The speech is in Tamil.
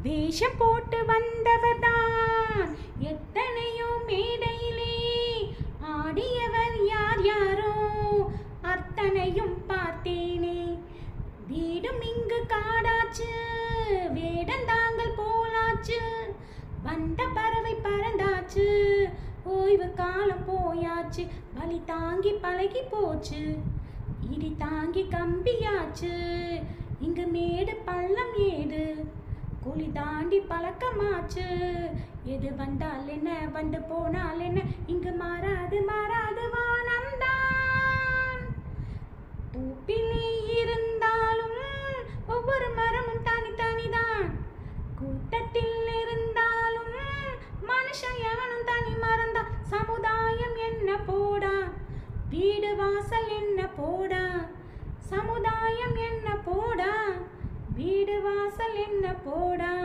வேஷம் போட்டு வந்தவர்தான் எத்தனையோ மேடையிலே ஆடியவர் யார் யாரோ அத்தனையும் பார்த்தேனே. வீடும் இங்கு காடாச்சு, வேடந்தாங்கள் போலாச்சு, வந்த பறவை பறந்தாச்சு, ஓய்வு காலம் போயாச்சு, வலி தாங்கி பழகி போச்சு, இடி தாங்கி கம்பியாச்சு, இங்கு மேடு பள்ளம் ஏடு, குழி தாண்டி பழக்கமாச்சு, எது வந்தால் என்ன வந்து போனால் என்ன, இங்கு மாறாது மாறாது வானம்தான். தூப்பிலே இருந்தாலும் ஒவ்வொரு மரமும் தனித்தனிதான், கூட்டத்தில் இருந்தாலும் மனுஷன் எவனும் தனி மறந்தான். சமுதாயம் என்ன போடா, வீடு வாசல் என்ன போடா, சமுதாயம் என்ன போடா, வீடு வாசல் என்ன போடா.